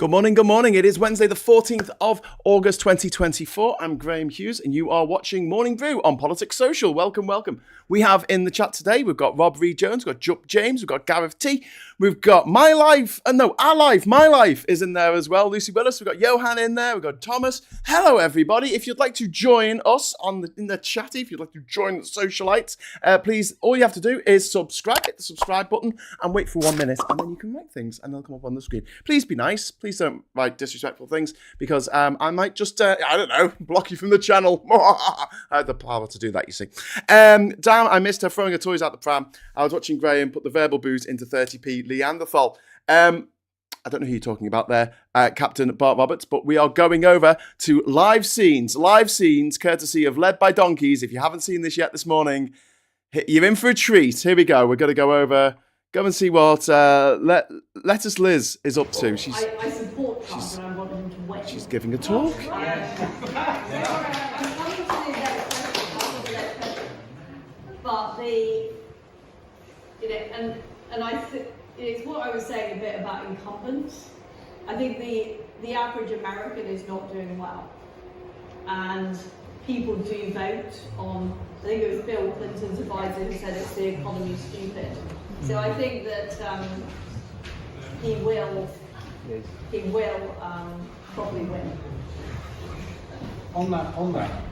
Good morning, good morning. It is Wednesday, the 14th of August, 2024. I'm Graham Hughes, and you are watching Morning Brew on Politics Social. Welcome, welcome. We have in the chat today, we've got Rob Reed Jones, we've got Jupp James, we've got Gareth T, we've got My Life is in there as well. Lucy Willis, we've got Johan in there, we've got Thomas. Hello, everybody. If you'd like to join us in the chatty, if you'd like to join the socialites, please, all you have to do is subscribe, hit the subscribe button, and wait for 1 minute, and then you can write things, and they'll come up on the screen. Please be nice. Please don't write disrespectful things, because I might just, block you from the channel. I had the power to do that, you see. Damn, I missed her throwing her toys out the pram. I was watching Graham put the verbal booze into 30p Leanderthal. I don't know who you're talking about there, Captain Bart Roberts, but we are going over to live scenes courtesy of Led by Donkeys. If you haven't seen this yet this morning, you're in for a treat. Here we go. We're going to go and see what Lettuce Liz is up to. I support Trump, and I want him to win. She's giving a talk. But it's what I was saying a bit about incumbents. I think the average American is not doing well, and people do vote on. I think it was Bill Clinton's advisor who said it's the economy stupid. So I think that he will probably win. On that.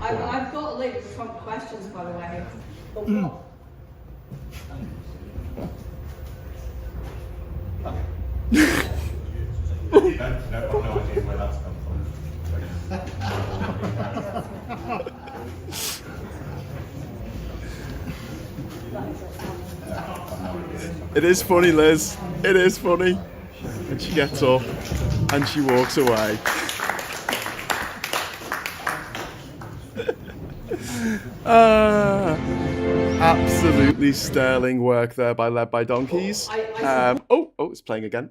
I've got a load of Trump questions, by the way. But what? I've no idea where that's come from. It is funny, Liz. It is funny. And she gets up and she walks away. Absolutely sterling work there by Led by Donkeys. It's playing again.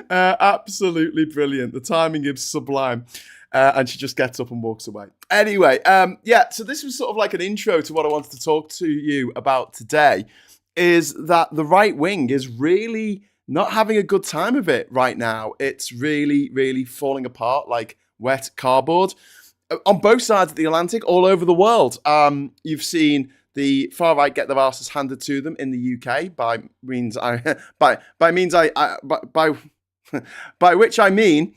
Absolutely brilliant. The timing is sublime. And she just gets up and walks away. Anyway, so this was sort of like an intro to what I wanted to talk to you about today, is that the right wing is really not having a good time of it right now. It's really, really falling apart like wet cardboard on both sides of the Atlantic, all over the world. You've seen the far right get their asses handed to them in the UK by which I mean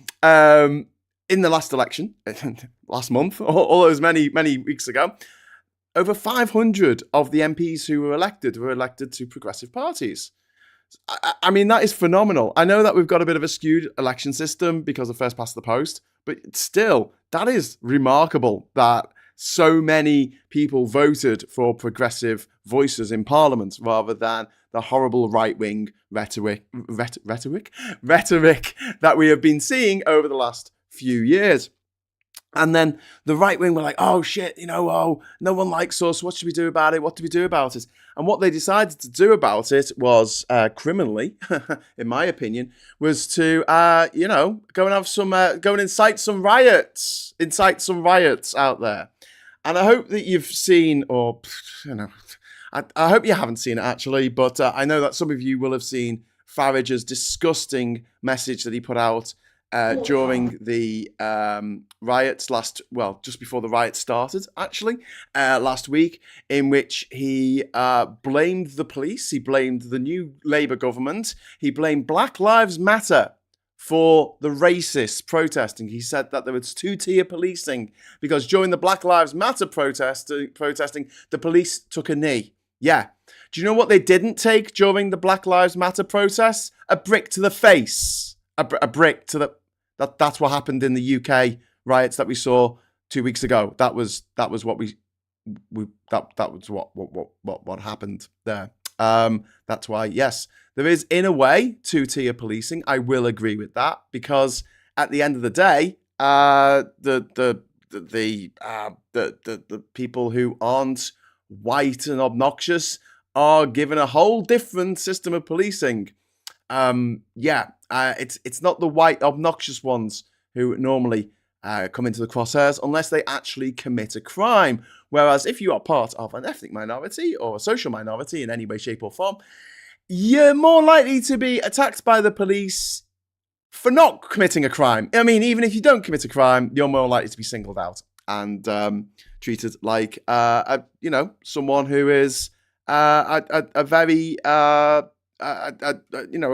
in the last election, last month, all those many weeks ago, over 500 of the MPs who were elected to progressive parties. I mean, that is phenomenal. I know that we've got a bit of a skewed election system because of first past the post, but still, that is remarkable that so many people voted for progressive voices in Parliament rather than the horrible right-wing rhetoric that we have been seeing over the last few years. And then the right wing were like, oh shit, no one likes us. What should we do about it? What do we do about it? And what they decided to do about it was criminally, in my opinion, was to, go and incite some riots out there. And I hope that you've seen, I hope you haven't seen it actually, but I know that some of you will have seen Farage's disgusting message that he put out during the riots just before the riots started, actually, last week, in which he blamed the police, he blamed the new Labour government, he blamed Black Lives Matter for the racists protesting. He said that there was two-tier policing because during the Black Lives Matter protesting, the police took a knee. Yeah. Do you know what they didn't take during the Black Lives Matter protests? A brick to the face. A brick to the... That's what happened in the UK riots that we saw 2 weeks ago. That was what what happened there. That's why, yes, there is in a way two-tier policing. I will agree with that because at the end of the day, the people who aren't white and obnoxious are given a whole different system of policing. It's not the white obnoxious ones who normally come into the crosshairs unless they actually commit a crime. Whereas if you are part of an ethnic minority or a social minority in any way, shape or form, you're more likely to be attacked by the police for not committing a crime. I mean, even if you don't commit a crime, you're more likely to be singled out and treated like someone who is a very a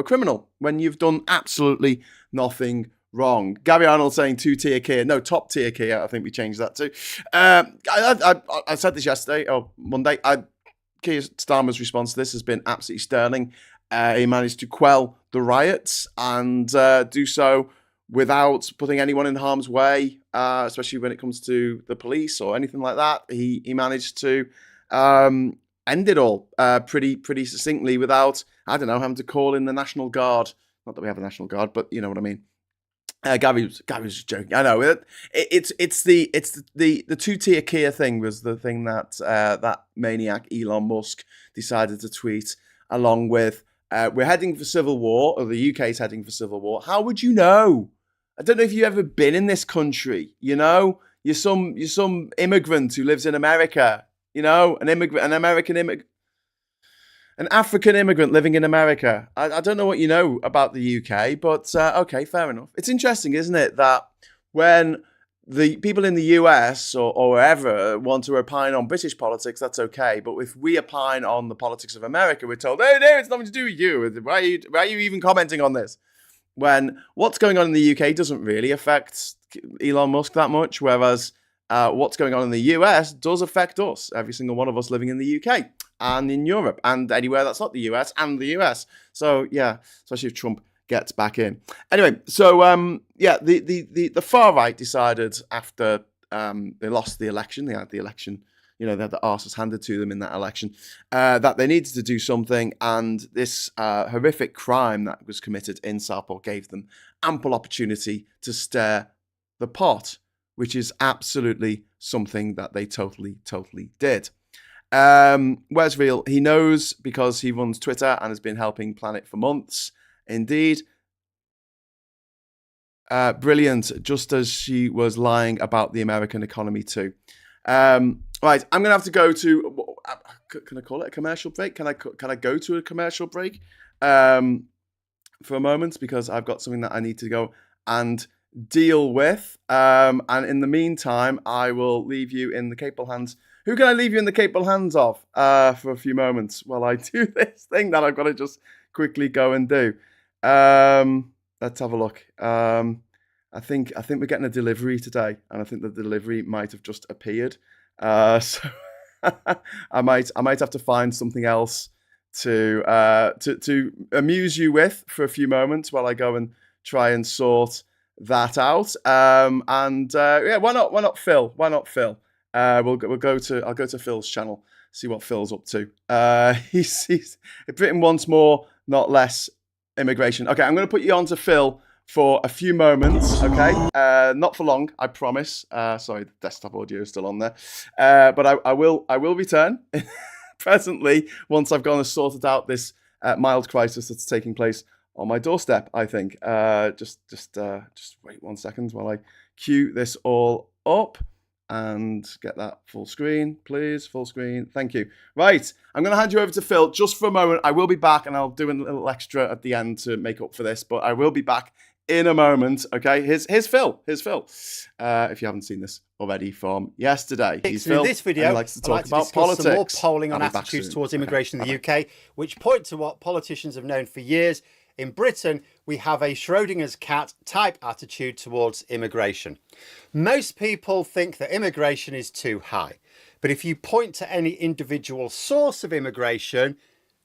criminal when you've done absolutely nothing wrong. Gary Arnold saying 2-tier Kia. No, top tier Kia. I think we changed that too. I said this yesterday or Monday. Keir Starmer's response to this has been absolutely sterling. He managed to quell the riots and do so without putting anyone in harm's way, especially when it comes to the police or anything like that. He managed to end it all pretty succinctly without, I don't know, having to call in the National Guard. Not that we have a National Guard, but you know what I mean. Gary was just joking. I know it's the 2-tier Kia thing was the thing that that maniac Elon Musk decided to tweet along with we're heading for civil war, or the UK is heading for civil war. How would you know? I don't know if you've ever been in this country. You know, you're some immigrant who lives in America. You know, an African immigrant living in America. I don't know what you know about the UK, but okay, fair enough. It's interesting, isn't it, that when the people in the US or wherever want to opine on British politics, that's okay. But if we opine on the politics of America, we're told, hey, no, it's nothing to do with you. Why are you even commenting on this? When what's going on in the UK doesn't really affect Elon Musk that much, whereas what's going on in the US does affect us, every single one of us living in the UK and in Europe and anywhere that's not the US and the US. So yeah, especially if Trump gets back in. Anyway, so the far right decided after they lost the election, they had the election, they had the arses handed to them in that election, that they needed to do something, and this horrific crime that was committed in Southport gave them ample opportunity to stir the pot, which is absolutely something that they totally did. Where's Real? He knows because he runs Twitter and has been helping plan it for months. Indeed. Brilliant, just as she was lying about the American economy too. Right, I'm going to have to go to, can I call it a commercial break? Can I go to a commercial break for a moment? Because I've got something that I need to go and deal with. And in the meantime, I will leave you in the capable hands. Who can I leave you in the capable hands of for a few moments while I do this thing that I've got to just quickly go and do? Let's have a look. I think we're getting a delivery today, and I think the delivery might have just appeared. So I might have to find something else to amuse you with for a few moments while I go and try and sort that out. Why not Phil? Why not Phil? I'll go to Phil's channel, see what Phil's up to. He's Britain wants more, not less immigration. Okay, I'm going to put you on to Phil for a few moments, okay? Not for long, I promise. Sorry, the desktop audio is still on there. But I will return presently once I've gone and sorted out this mild crisis that's taking place on my doorstep, I think. Just wait 1 second while I cue this all up and get that full screen, please. Full screen. Thank you. Right. I'm going to hand you over to Phil just for a moment. I will be back and I'll do a little extra at the end to make up for this, but I will be back in a moment. Okay. Here's Phil. If you haven't seen this already from yesterday. He's Phil. In this video, he likes to talk I'd like to about discuss politics. some more polling on I'll be back attitudes soon. towards immigration in the Okay. UK, which point to what politicians have known for years. In Britain, we have a Schrodinger's cat type attitude towards immigration. Most people think that immigration is too high, but if you point to any individual source of immigration,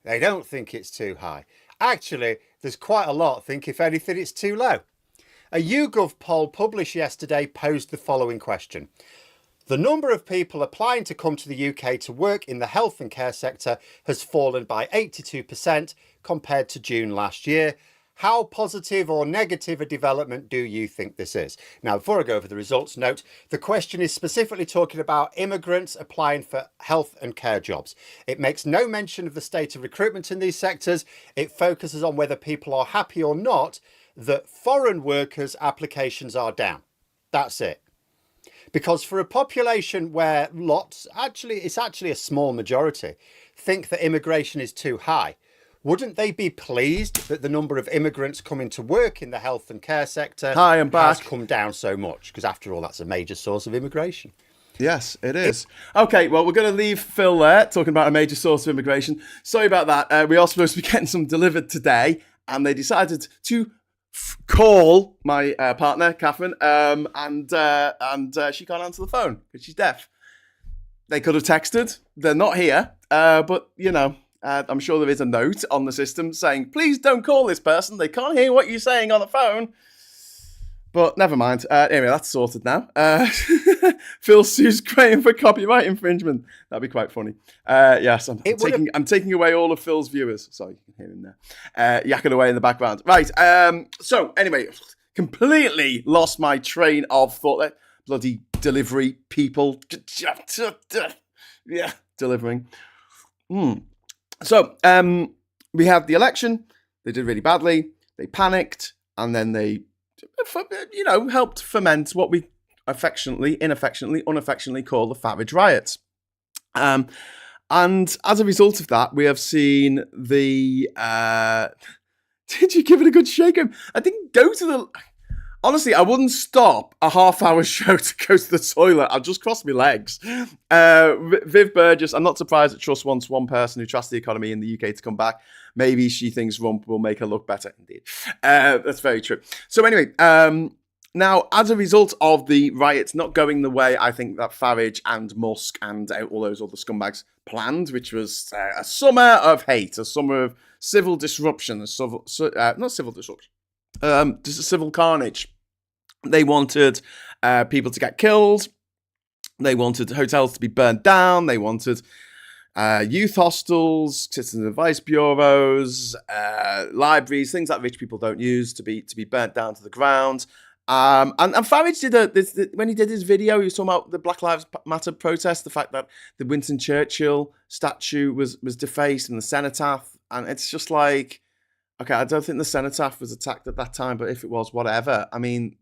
they don't think it's too high. Actually, there's quite a lot think, if anything, it's too low. A YouGov poll published yesterday posed the following question. The number of people applying to come to the UK to work in the health and care sector has fallen by 82% compared to June last year. How positive or negative a development do you think this is? Now, before I go over the results, note the question is specifically talking about immigrants applying for health and care jobs. It makes no mention of the state of recruitment in these sectors. It focuses on whether people are happy or not that foreign workers' applications are down. That's it. Because for a population where it's actually a small majority, think that immigration is too high, Wouldn't they be pleased that the number of immigrants coming to work in the health and care sector Hi, I'm back. has come down so much? Because after all, that's a major source of immigration. Yes, it is. Okay, well, we're going to leave Phil there, talking about a major source of immigration. Sorry about that. We are supposed to be getting some delivered today, and they decided to call my partner, Catherine, and she can't answer the phone because she's deaf. They could have texted. They're not here, but, you know, I'm sure there is a note on the system saying, please don't call this person. They can't hear what you're saying on the phone. But never mind. Anyway, that's sorted now. Phil sues Graham for copyright infringement. That'd be quite funny. Yes, I'm taking away all of Phil's viewers. Sorry, you can hear him there. Yakking away in the background. Right. So anyway, completely lost my train of thought there. Bloody delivery people. Yeah, delivering. So we had the election. They did really badly. They panicked, and then they, you know, helped ferment what we unaffectionately call the Farage riots. And as a result of that, we have seen the. Did you give it a good shake? I didn't go to the. Honestly, I wouldn't stop a half-hour show to go to the toilet. I'd just cross my legs. Viv Burgess, I'm not surprised that Truss wants one person who trusts the economy in the UK to come back. Maybe she thinks Rump will make her look better. Indeed. That's very true. So anyway, now, as a result of the riots not going the way I think that Farage and Musk and all those other scumbags planned, which was a summer of hate, a summer of civil disruption, not civil disruption. Just a civil carnage. They wanted people to get killed. They wanted hotels to be burnt down. They wanted youth hostels, citizen advice bureaus, libraries, things that rich people don't use to be burnt down to the ground. And Farage did when he did his video, he was talking about the Black Lives Matter protest, the fact that the Winston Churchill statue was defaced and the cenotaph, and it's just like, okay, I don't think the cenotaph was attacked at that time, but if it was, whatever. I mean,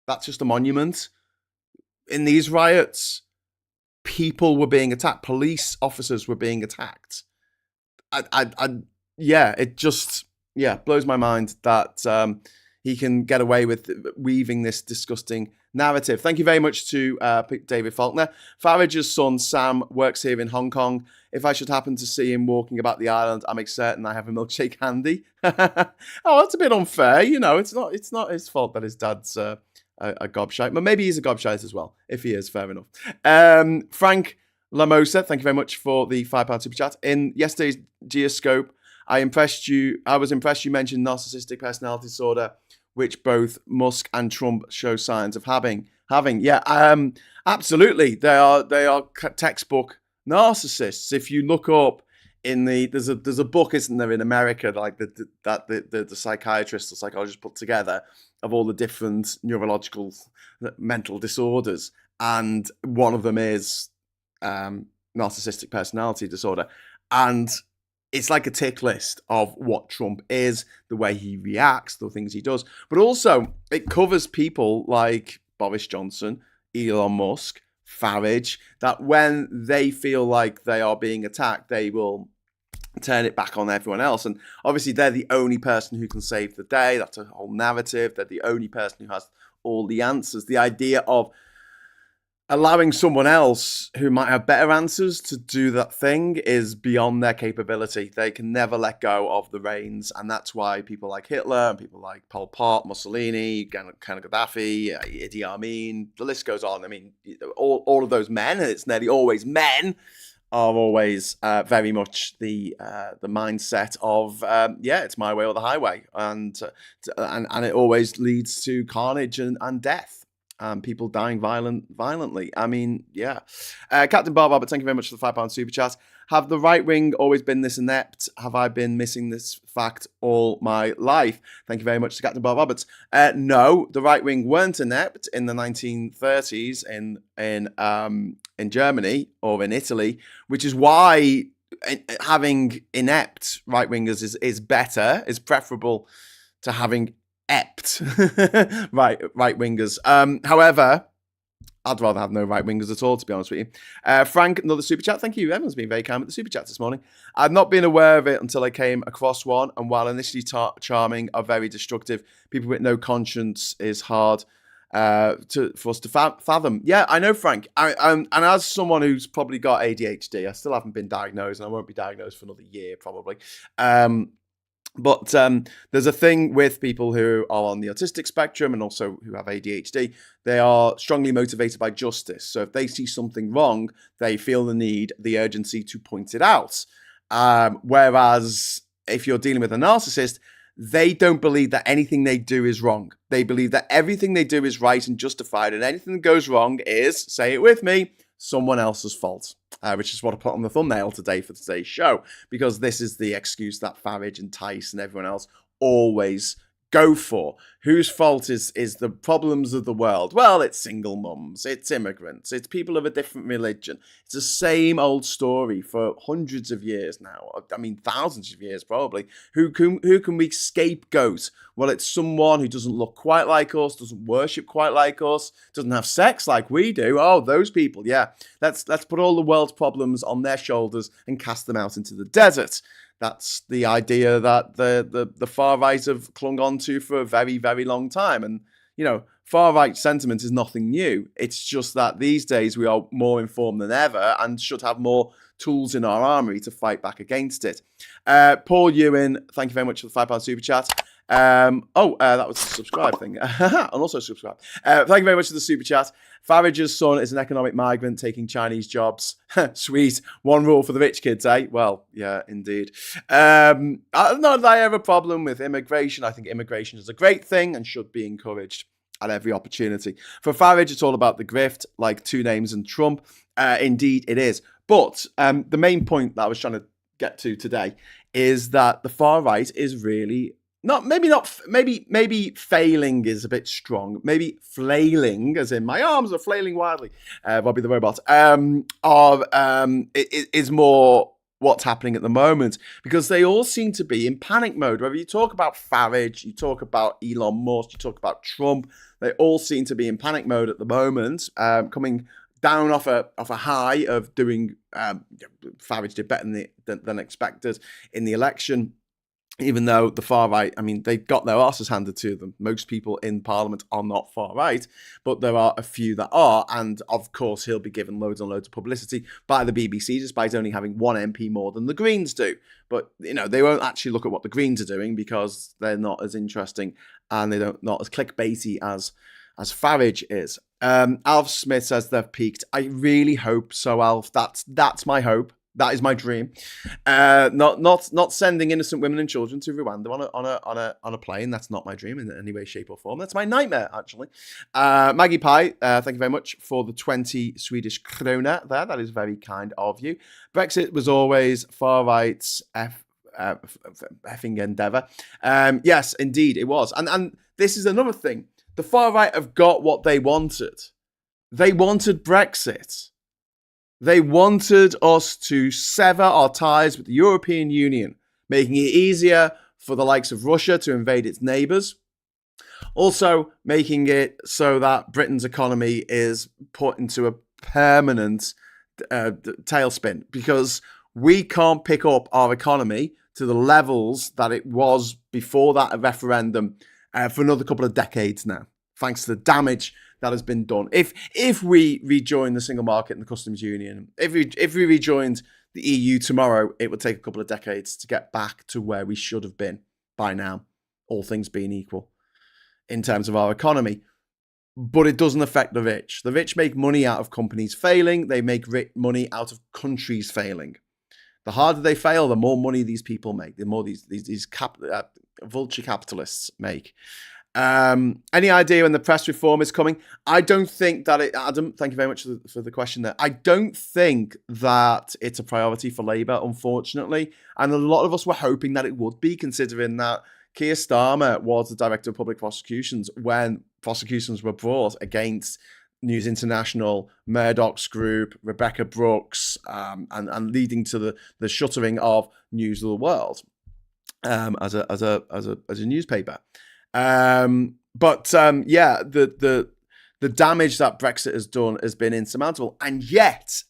that's just a monument. In these riots, people were being attacked. Police officers were being attacked. It just blows my mind that he can get away with weaving this disgusting narrative. Thank you very much to David Faulkner. Farage's son, Sam, works here in Hong Kong. If I should happen to see him walking about the island, I make certain I have a milkshake handy. Oh, that's a bit unfair. You know, it's not his fault that his dad's a gobshite. But maybe he's a gobshite as well. If he is, fair enough. Frank Lamosa, thank you very much for the £5 super chat. In yesterday's Geoscope, I was impressed you mentioned narcissistic personality disorder, which both Musk and Trump show signs of having. Yeah, absolutely. They are textbook narcissists. If you look up in there's a book, isn't there, in America, like the psychiatrist or psychologist put together of all the different neurological mental disorders, and one of them is narcissistic personality disorder, and it's like a tick list of what Trump is, the way he reacts, the things he does. But also, it covers people like Boris Johnson, Elon Musk, Farage, that when they feel like they are being attacked, they will turn it back on everyone else. And obviously, they're the only person who can save the day. That's a whole narrative. They're the only person who has all the answers. The idea of allowing someone else who might have better answers to do that thing is beyond their capability. They can never let go of the reins. And that's why people like Hitler and people like Pol Pot, Mussolini, kind of Gaddafi, Idi Amin, the list goes on. I mean, all of those men, and it's nearly always men, are always very much the mindset of, it's my way or the highway. And it always leads to carnage and death. People dying violently. I mean, yeah. Captain Barber, thank you very much for the £5 super chat. Have the right wing always been this inept? Have I been missing this fact all my life? Thank you very much to Captain Bob Roberts. No, the right wing weren't inept in the 1930s in Germany or in Italy, which is why having inept right wingers is better, is preferable to having ept right wingers. However, I'd rather have no right-wingers at all, to be honest with you. Frank, another super chat. Thank you. Everyone's been very kind with the super chats this morning. I'd not been aware of it until I came across one, and while initially charming, are very destructive. People with no conscience is hard for us to fathom. Yeah, I know, Frank. And as someone who's probably got ADHD, I still haven't been diagnosed, and I won't be diagnosed for another year, probably. But there's a thing with people who are on the autistic spectrum and also who have ADHD. They are strongly motivated by justice. So if they see something wrong, they feel the need, the urgency to point it out. Whereas if you're dealing with a narcissist, they don't believe that anything they do is wrong. They believe that everything they do is right and justified, and anything that goes wrong is, say it with me, someone else's fault, which is what I put on the thumbnail today for today's show, because this is the excuse that Farage and Tice and everyone else always go for. Whose fault is the problems of the world? Well, it's single mums, it's immigrants, it's people of a different religion. It's the same old story for hundreds of years now. I mean, thousands of years probably. Who can we scapegoat? Well, it's someone who doesn't look quite like us, doesn't worship quite like us, doesn't have sex like we do. Oh, those people, yeah. Let's put all the world's problems on their shoulders and cast them out into the desert. That's the idea that the far right have clung on to for a very, very long time. And, you know, far right sentiment is nothing new. It's just that these days we are more informed than ever and should have more tools in our armory to fight back against it. Paul Ewan, thank you very much for the £5 super chat. That was the subscribe thing. And also subscribe. Thank you very much for the super chat. Farage's son is an economic migrant taking Chinese jobs. Sweet. One rule for the rich kids, eh? Well, yeah, indeed. Not that I have a problem with immigration. I think immigration is a great thing and should be encouraged at every opportunity. For Farage, it's all about the grift, like two names and Trump. Indeed, it is. But the main point that I was trying to get to today is that the far right is really maybe failing is a bit strong. Maybe flailing, as in my arms are flailing wildly. Bobby the robot. Is more what's happening at the moment, because they all seem to be in panic mode. Whether you talk about Farage, you talk about Elon Musk, you talk about Trump, they all seem to be in panic mode at the moment, coming down off a high of doing. Farage did better than expected in the election. Even though the far right, I mean, they got their asses handed to them. Most people in Parliament are not far right, but there are a few that are. And of course, he'll be given loads and loads of publicity by the BBC, despite only having one MP more than the Greens do. But, you know, they won't actually look at what the Greens are doing because they're not as interesting and they're not as clickbaity as Farage is. Alf Smith says they've peaked. I really hope so, Alf. That's my hope. That is my dream. Not sending innocent women and children to Rwanda on a plane. That's not my dream in any way, shape, or form. That's my nightmare, actually. Maggie Pie, thank you very much for the 20 Swedish krona there. That is very kind of you. Brexit was always far right's effing endeavour. Yes, indeed, it was. And this is another thing. The far right have got what they wanted. They wanted Brexit. They wanted us to sever our ties with the European Union, making it easier for the likes of Russia to invade its neighbours. Also, making it so that Britain's economy is put into a permanent tailspin, because we can't pick up our economy to the levels that it was before that referendum for another couple of decades now, thanks to the damage that has been done. If we rejoin the single market and the customs union, if we rejoined the EU tomorrow, it would take a couple of decades to get back to where we should have been by now, all things being equal, in terms of our economy. But it doesn't affect the rich. The rich make money out of companies failing. They make money out of countries failing. The harder they fail, the more money these people make, the more these vulture capitalists make. Any idea when the press reform is coming? I don't think that Adam, thank you very much for the question there. I don't think that it's a priority for Labour, unfortunately. And a lot of us were hoping that it would be, considering that Keir Starmer was the Director of Public Prosecutions when prosecutions were brought against News International, Murdoch's group, Rebecca Brooks, and leading to the shuttering of News of the World as a newspaper. The The damage that Brexit has done has been insurmountable. And yet,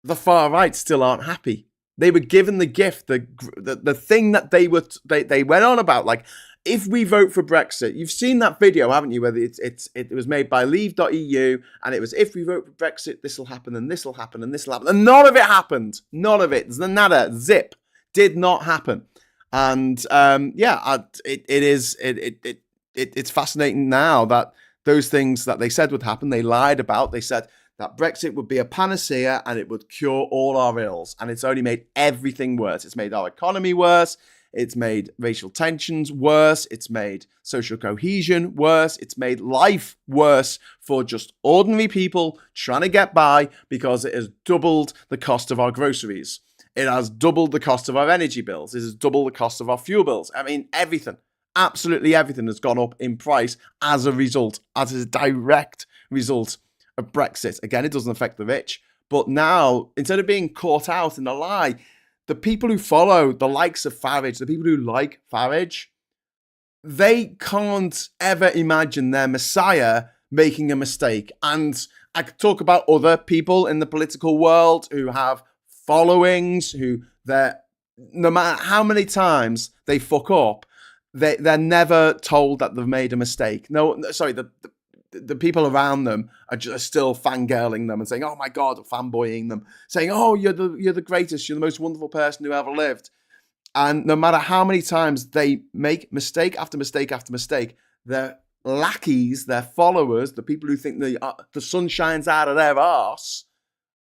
the far right still aren't happy. They were given the gift, the thing that they went on about, like, if we vote for Brexit, you've seen that video, haven't you? Where it was made by Leave.eu, and it was, if we vote for Brexit, this will happen, and this will happen, and this will happen, and none of it happened. None of it, nada, zip, did not happen. And it's fascinating now that those things that they said would happen, they lied about. They said that Brexit would be a panacea and it would cure all our ills. And it's only made everything worse. It's made our economy worse. It's made racial tensions worse. It's made social cohesion worse. It's made life worse for just ordinary people trying to get by, because it has doubled the cost of our groceries. It has doubled the cost of our energy bills. It has doubled the cost of our fuel bills. I mean, everything, absolutely everything has gone up in price as a result, as a direct result of Brexit. Again, it doesn't affect the rich. But now, instead of being caught out in a lie, the people who follow the likes of Farage, the people who like Farage, they can't ever imagine their messiah making a mistake. And I could talk about other people in the political world who have followings, who no matter how many times they fuck up, they're never told that they've made a mistake. No, sorry, the people around them are just still fangirling them and saying, "Oh my God," fanboying them, saying, "Oh, you're the greatest, you're the most wonderful person who ever lived." And no matter how many times they make mistake after mistake after mistake, their lackeys, their followers, the people who think the sun shines out of their arse,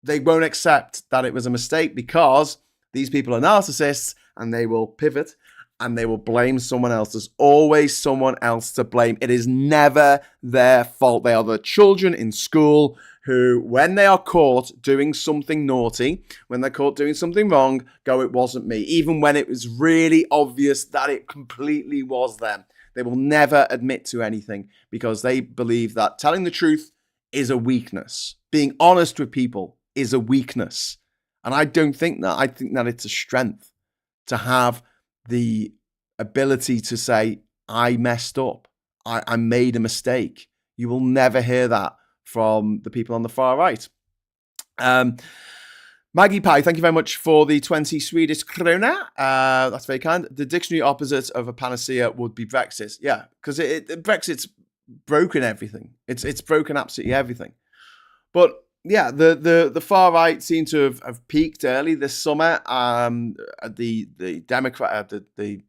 they won't accept that it was a mistake, because these people are narcissists and they will pivot and they will blame someone else. There's always someone else to blame. It is never their fault. They are the children in school who, when they are caught doing something naughty, when they're caught doing something wrong, go, "It wasn't me," even when it was really obvious that it completely was them. They will never admit to anything, because they believe that telling the truth is a weakness. Being honest with people is a weakness. And I don't think that. I think that it's a strength to have the ability to say, "I messed up. I made a mistake." You will never hear that from the people on the far right. Maggie Pie, thank you very much for the 20 Swedish krona. That's very kind. The dictionary opposite of a panacea would be Brexit. Yeah, because Brexit's broken everything. It's broken absolutely everything. But yeah, the far right seem to have peaked early this summer. At the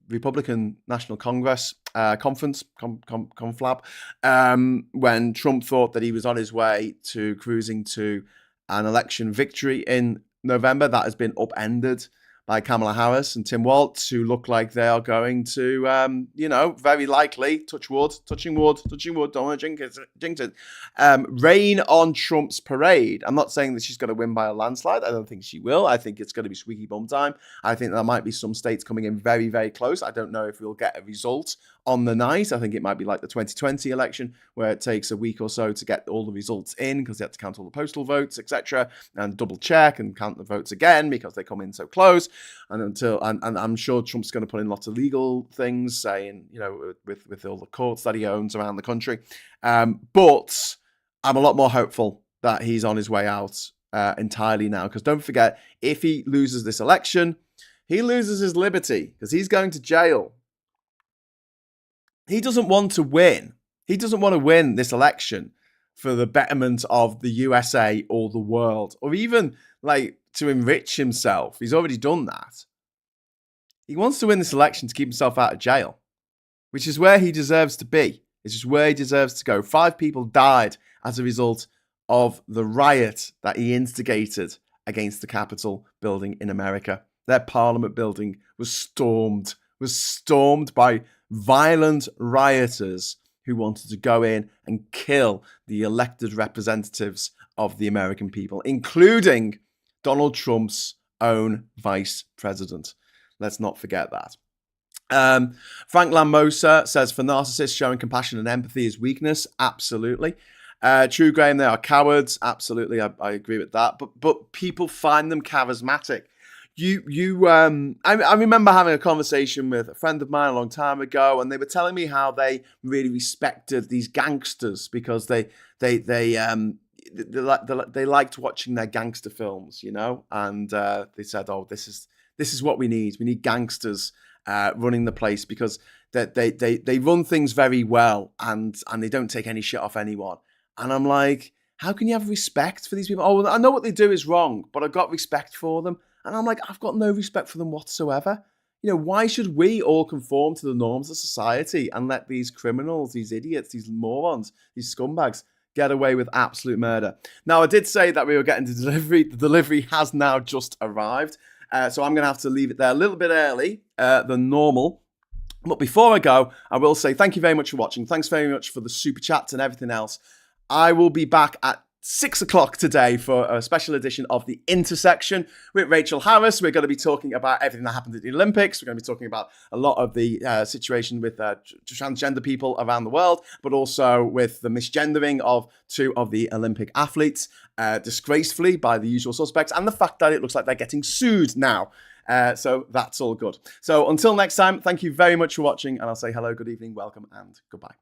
Republican National Congress conference, conflab, when Trump thought that he was on his way to cruising to an election victory in November, that has been upended by Kamala Harris and Tim Walz, who look like they are going to, very likely, touching wood, don't want to jinx it, rain on Trump's parade. I'm not saying that she's going to win by a landslide. I don't think she will. I think it's going to be squeaky bum time. I think there might be some states coming in very, very close. I don't know if we'll get a result on the night. I think it might be like the 2020 election, where it takes a week or so to get all the results in, because they have to count all the postal votes, etc., and double check and count the votes again because they come in so close. And I'm sure Trump's going to put in lots of legal things, saying, with all the courts that he owns around the country. But I'm a lot more hopeful that he's on his way out entirely now, because don't forget, if he loses this election, he loses his liberty, because he's going to jail. He doesn't want to win. He doesn't want to win this election for the betterment of the USA or the world, or even to enrich himself. He's already done that. He wants to win this election to keep himself out of jail, which is where he deserves to be. It's just where he deserves to go. 5 people died as a result of the riot that he instigated against the Capitol building in America. Their Parliament building was stormed by violent rioters who wanted to go in and kill the elected representatives of the American people, including Donald Trump's own vice president. Let's not forget that. Frank Lamosa says, for narcissists, showing compassion and empathy is weakness. Absolutely. True, Graham, they are cowards. Absolutely, I agree with that. But people find them charismatic. I remember having a conversation with a friend of mine a long time ago, and they were telling me how they really respected these gangsters because they liked watching their gangster films, you know, and they said, "Oh, this is what we need. We need gangsters running the place because they run things very well and they don't take any shit off anyone." And I'm like, how can you have respect for these people? Oh, well, I know what they do is wrong, but I've got respect for them. And I'm like, I've got no respect for them whatsoever. You know, why should we all conform to the norms of society and let these criminals, these idiots, these morons, these scumbags get away with absolute murder? Now, I did say that we were getting the delivery. The delivery has now just arrived. So I'm going to have to leave it there a little bit early than normal. But before I go, I will say thank you very much for watching. Thanks very much for the super chats and everything else. I will be back at 6 o'clock today for a special edition of The Intersection with Rachel Harris. We're going to be talking about everything that happened at the Olympics. We're going to be talking about a lot of the situation with transgender people around the world, but also with the misgendering of 2 of the Olympic athletes, disgracefully by the usual suspects, and the fact that it looks like they're getting sued now. So that's all good. So until next time, thank you very much for watching, and I'll say hello, good evening, welcome, and goodbye.